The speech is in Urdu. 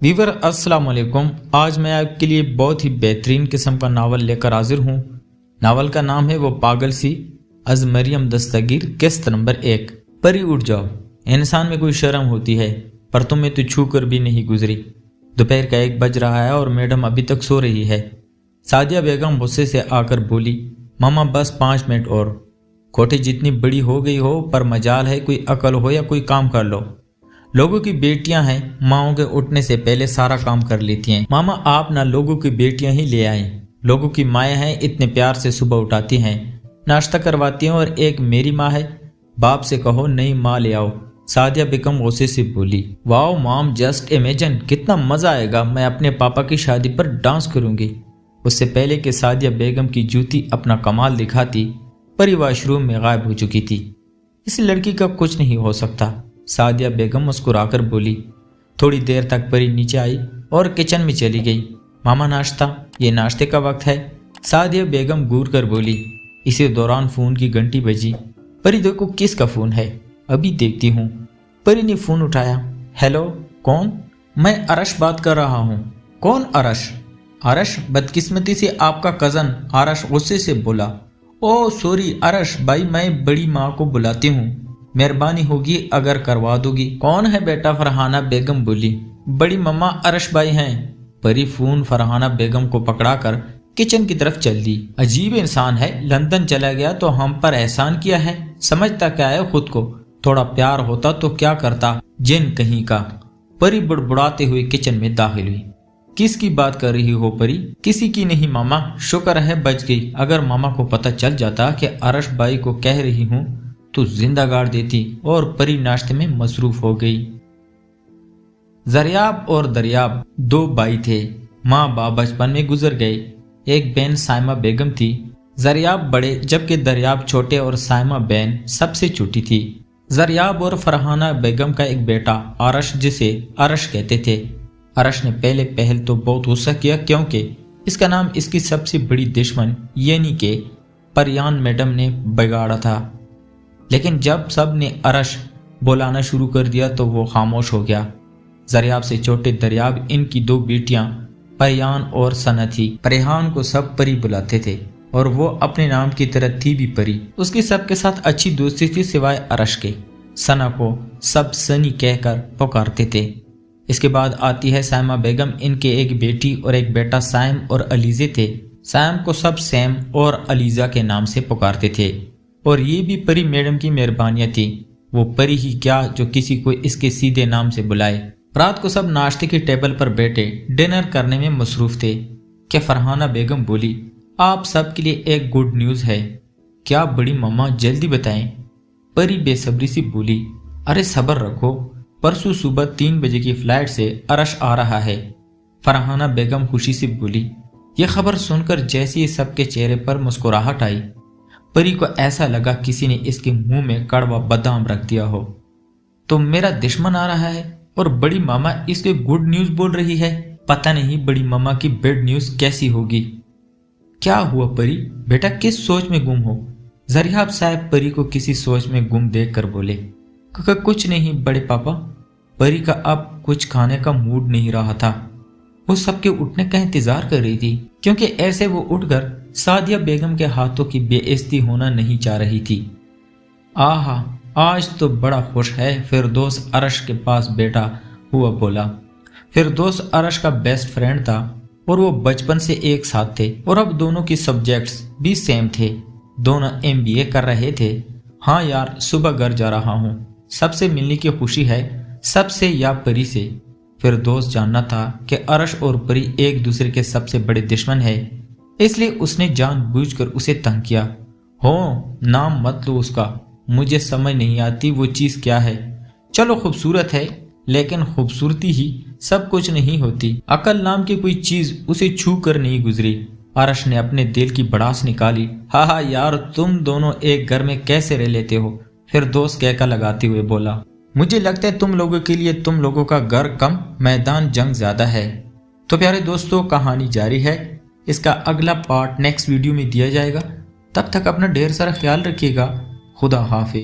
ویور السلام علیکم۔ آج میں آپ کے لیے بہت ہی بہترین قسم کا ناول لے کر حاضر ہوں۔ ناول کا نام ہے وہ پاگل سی، از مریم دستگیر، قسط نمبر 1۔ پری اٹھ جاؤ، انسان میں کوئی شرم ہوتی ہے، پر تمہیں تو چھو کر بھی نہیں گزری۔ دوپہر کا 1 بج رہا ہے اور میڈم ابھی تک سو رہی ہے۔ سعدیہ بیگم غصے سے آ کر بولی، ماما بس 5 منٹ اور۔ کوٹھی جتنی بڑی ہو گئی ہو، پر مجال ہے کوئی عقل ہو یا کوئی کام کر لو۔ لوگوں کی بیٹیاں ہیں، ماؤں کے اٹھنے سے پہلے سارا کام کر لیتی ہیں۔ ماما آپ نہ لوگوں کی بیٹیاں ہی لے آئیں، لوگوں کی مائیں ہیں، اتنے پیار سے صبح اٹھاتی ہیں، ناشتہ کرواتی ہیں، اور ایک میری ماں ہے، باپ سے کہو نئی ماں لے آؤ۔ سعدیہ بیگم غصے سے بولی، واو مام، جسٹ امیجن، کتنا مزہ آئے گا، میں اپنے پاپا کی شادی پر ڈانس کروں گی۔ اس سے پہلے کہ سعدیہ بیگم کی جوتی اپنا کمال دکھاتی، پری واش روم میں غائب ہو چکی تھی۔ اس لڑکی کا کچھ نہیں ہو سکتا، سعدیہ بیگم مسکرا کر بولی۔ تھوڑی دیر تک پری نیچے آئی اور کچن میں چلی گئی۔ ماما ناشتہ، یہ ناشتے کا وقت ہے، سعدیہ بیگم گور کر بولی۔ اسی دوران فون کی گھنٹی بجی۔ پری دیکھو کس کا فون ہے، ابھی دیکھتی ہوں۔ پری نے فون اٹھایا۔ ہیلو، کون؟ میں ارش بات کر رہا ہوں۔ کون ارش؟ ارش بدقسمتی سے آپ کا کزن، ارش غصے سے بولا۔ او سوری ارش بھائی، میں بڑی ماں کو بلاتی ہوں، مہربانی ہوگی اگر کروا دو گی۔ کون ہے بیٹا؟ فرحانہ بیگم بولی۔ بڑی مما ارش بھائی ہیں۔ پری فون فرحانہ بیگم کو پکڑا کر کچن کی طرف چل دی۔ عجیب انسان ہے، لندن چلا گیا تو ہم پر احسان کیا ہے، سمجھتا کیا ہے خود کو، تھوڑا پیار ہوتا تو کیا کرتا، جن کہیں کا۔ پری بڑبڑاتے ہوئے کچن میں داخل ہوئی۔ کس کی بات کر رہی ہو پری؟ کسی کی نہیں ماما، شکر ہے بچ گئی، اگر ماما کو پتہ چل جاتا کہ ارش بھائی کو کہہ رہی ہوں تو زندہ گاڑ دیتی۔ اور پری ناشتے میں مصروف ہو گئی۔ زریاب اور دریاب 2 بھائی تھے، ماں باپ بچپن میں گزر گئے۔ ایک بہن سائمہ بیگم تھی، زریاب بڑے جبکہ دریاب چھوٹے اور سائمہ بہن سب سے چھوٹی تھی۔ زریاب اور فرحانہ بیگم کا ایک بیٹا ارش، جسے ارش کہتے تھے۔ ارش نے پہل تو بہت غصہ کیا، کیونکہ اس کا نام اس کی سب سے بڑی دشمن یعنی کہ پریان میڈم نے بگاڑا تھا، لیکن جب سب نے ارش بولانا شروع کر دیا تو وہ خاموش ہو گیا۔ زریاب سے چھوٹے دریاب، ان کی 2 بیٹیاں پریان اور ثنا تھی۔ پریان کو سب پری بلاتے تھے اور وہ اپنے نام کی طرح تھی بھی پری۔ اس کی سب کے ساتھ اچھی دوستی تھی سوائے ارش کے۔ ثنا کو سب سنی کہہ کر پکارتے تھے۔ اس کے بعد آتی ہے سائمہ بیگم، ان کے ایک بیٹی اور ایک بیٹا سائم اور علیزے تھے۔ سائم کو سب سیم اور علیزہ کے نام سے پکارتے تھے، اور یہ بھی پری میڈم کی مہربانیاں تھی، وہ پری ہی کیا جو کسی کو اس کے سیدھے نام سے بلائے۔ رات کو سب ناشتے کی ٹیبل پر بیٹھے ڈنر کرنے میں مصروف تھے کہ فرحانہ بیگم بولی، آپ سب کے لیے ایک گڈ نیوز ہے۔ کیا بڑی مما، جلدی بتائیں۔ پری بے صبری سے بولی، ارے صبر رکھو، پرسوں صبح 3 بجے کی فلائٹ سے ارش آ رہا ہے۔ فرحانہ بیگم خوشی سے بولی۔ یہ خبر سن کر جیسے ہی سب کے چہرے پر مسکراہٹ آئی، پری کو ایسا لگا کسی نے اس کے منہ میں کڑوا بادام رکھ دیا ہو۔ تو میرا دشمن آ رہا ہے اور بڑی ماما اس کے گڈ نیوز بول رہی ہے، پتہ نہیں بڑی ماما کی بیڈ نیوز کیسی ہوگی۔ کیا ہوا پری بیٹا، کس سوچ میں گم ہو؟ زریاب صاحب پری کو کسی سوچ میں گم دیکھ کر بولے، کچھ نہیں بڑے پاپا۔ پری کا اب کچھ کھانے کا موڈ نہیں رہا تھا، وہ سب کے اٹھنے کا انتظار کر رہی تھی، کیونکہ ایسے وہ اٹھ کر سعدیہ بیگم کے ہاتھوں کی بے عزتی ہونا نہیں چاہ رہی تھی۔ آہا، آج تو بڑا خوش ہے فردوس، ارش کے پاس بیٹا ہوا بولا۔ فردوس ارش کا بیسٹ فرینڈ تھا اور وہ بچپن سے ایک ساتھ تھے، اور اب دونوں کی سبجیکٹس بھی سیم تھے، دونوں MBA کر رہے تھے۔ ہاں یار، صبح گھر جا رہا ہوں، سب سے ملنے کی خوشی ہے، سب سے یا پری سے۔ فردوس جاننا تھا کہ ارش اور پری ایک دوسرے کے سب سے بڑے دشمن ہیں، اس لیے اس نے جان بوجھ کر اسے تنگ کیا۔ ہو، نام مت لو اس کا، مجھے سمجھ نہیں آتی وہ چیز کیا ہے۔ چلو خوبصورت ہے، لیکن خوبصورتی ہی سب کچھ نہیں ہوتی، عقل نام کی کوئی چیز اسے چھو کر نہیں گزری۔ ارش نے اپنے دل کی بڑاس نکالی۔ ہاں یار، تم دونوں ایک گھر میں کیسے رہ لیتے ہو؟ فردوس کہکا لگاتے ہوئے بولا۔ مجھے لگتا ہے تم لوگوں کے لیے تم لوگوں کا گھر کم، میدان جنگ زیادہ ہے۔ تو پیارے دوستو، کہانی جاری ہے، اس کا اگلا پارٹ نیکسٹ ویڈیو میں دیا جائے گا۔ تب تک اپنا ڈھیر سارا خیال رکھیے گا۔ خدا حافظ۔